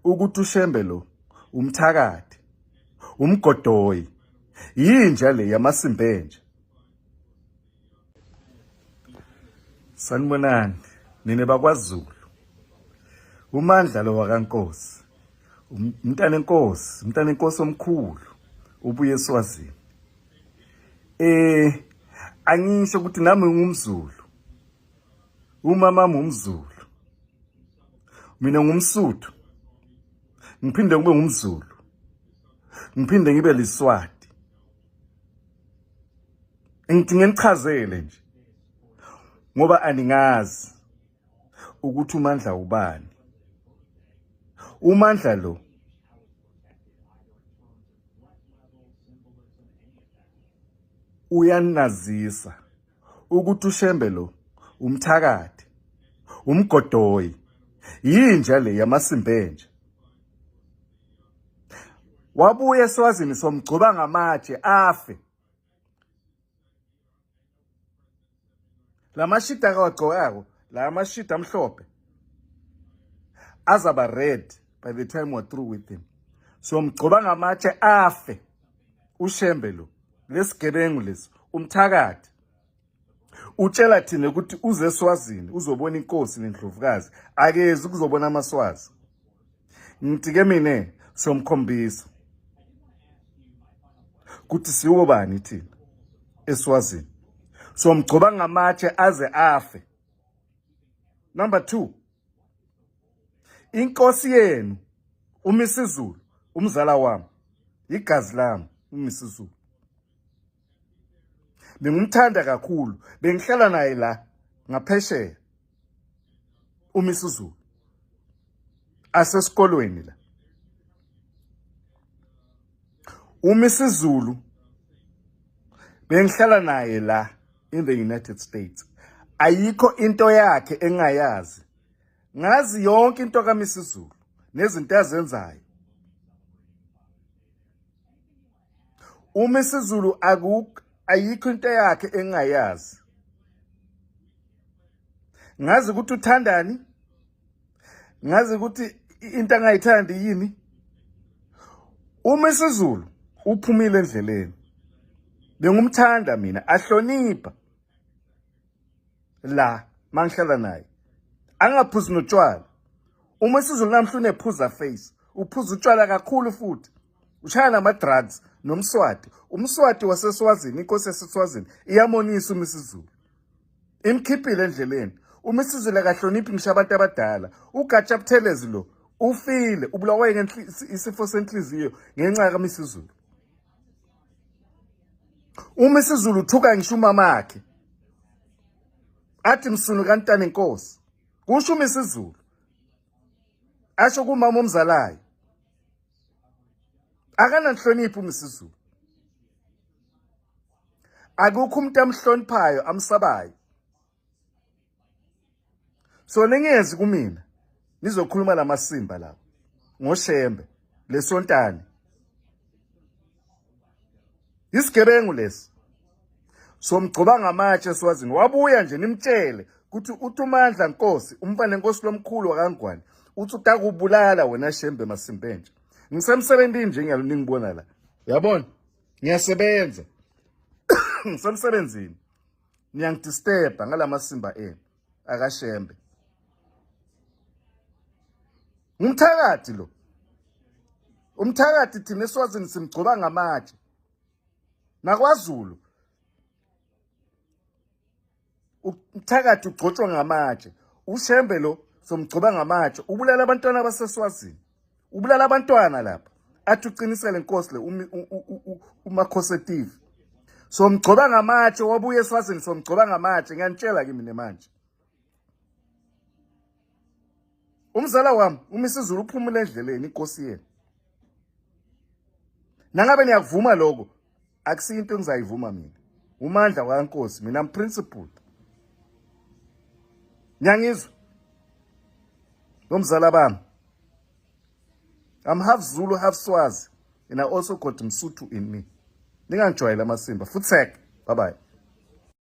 ukuthi uShembe lo umthakathi, umgodoyi, yinja le yamasimbenje. Sanibonani, nine bakwaZulu. uMandla lo wakaNkosi, umntana enkosi omkhulu, ubuye eSwazini. Angisho ukuthi nami ngumZulu. Umama umZulu. Mina ngumSuthu. Ngiphinde kube ngumZulu. Ngiphinde ngibe liSwati. Ngidinga nichazele nje. Ngoba aningazi ukuthi uMandla ubani. uMandla lo uyanazisa ukuthi uShembe lo umthakathi, umgodoyi, yinja le yamasimbenje. Wabuye eSwazini somgcoba ngamatshe afe. Lamashita akawagcokako, la mashita amhlophe, azaba red by the time we're through with him. Somgcoba ngamatshe afe uShembe lo, lesigebengu lesi, umthakathi. Utshela thina ukuthi uze eSwazini uzobona inkosi nendlovukazi, akezi ukuzobona amaswazi. Ngitike mine somkhombisa ukuthi siyobani thina eSwazini. Somgcoba ngamatshe aze afe. Number 2, inkosi yenu uMisizulu, umzala wami, igazi lami uMisizulu. Bengumthanda kakhulu, bengihlala naye la ngaphesheya uMisizulu, asesikolweni la. uMisizulu bengihlala naye la in the United States. Ayikho into yakhe engayazi. Ngazi yonke into kaMisizulu nezinto azenzayo. uMisizulu ayikho into yakhe engayazi. Ngazi ukuthi uthandani, ngazi ukuthi into angayithandi yini. uMisizulu uphumile endleleni. Bengumthanda mina, ahlonipha la mangihlala naye. Angaphuzi notshwala. uMisizulu namhla unephuza face, uphuza utshwala kakhulu futhi. Ushaya nama-drugs nomSwati. UmSwati waseSwazini, inkosi yaseSwazini, iyamonisa uMisizulu. Imkhiphile endleleni. uMisizulu akahloniphi ngisho abantu abadala. uGatsha Buthelezi lo ufile, ubulawayo isifo senhliziyo ngenxa kaMisizulu. uMisizulu uthuka ngisho umama wakhe, athi msunu kaNtana enkosi. Kusho uMisizulu, asho kumama omzalayo. Akananhloniphi uMisizulu. Akukho umuntu amhloniphayo, amsabayo. So ningezi kumina nizokhuluma lamasimba lawo ngoShembe lesontane. Isigebengu lesi somgcoba ngamatshe eSwazini. Wabuya nje nimtshele ukuthi uMandla Nkosi, umfana enkosi lomkhulu wakaNgwane, uthi utakubulala wena Shembe Masimbenje. Ngisemsebenzini nje ngiyalo ningibona la. Yabona? Ngiyasebenza. Ngisemsebenzini. Niyangidisturba ngalamasimba enu akaShembe. Umthakathi lo. Umthakathi thina eSwazini simgcoba ngamatshe. NakwaZulu umthakathi ugcotshwa ngamatshe. uShembe lo somgcoba ngamatshe, ubulala abantwana baseSwazini. Ubulala abantwana lapha. Athi uqinisele inkosi le uMakhosetive. Somgcoba ngamatshe, wabuye eSwazini somgcoba ngamatshe. Ngiyanitshela kimi nemanje. Umzala wami uMisizulu uphumule endleleni inkosi yenu. Nangabe niyakuvuma lokho, akusiyo into engizayivuma mina. uMandla kaNkosi, mina principled. Nyangizwe nomzala bami. I'm half Zulu, half Swazi, and I also got Msuthu in me. Ningangijwayela amasimba. Futhek. Bye bye.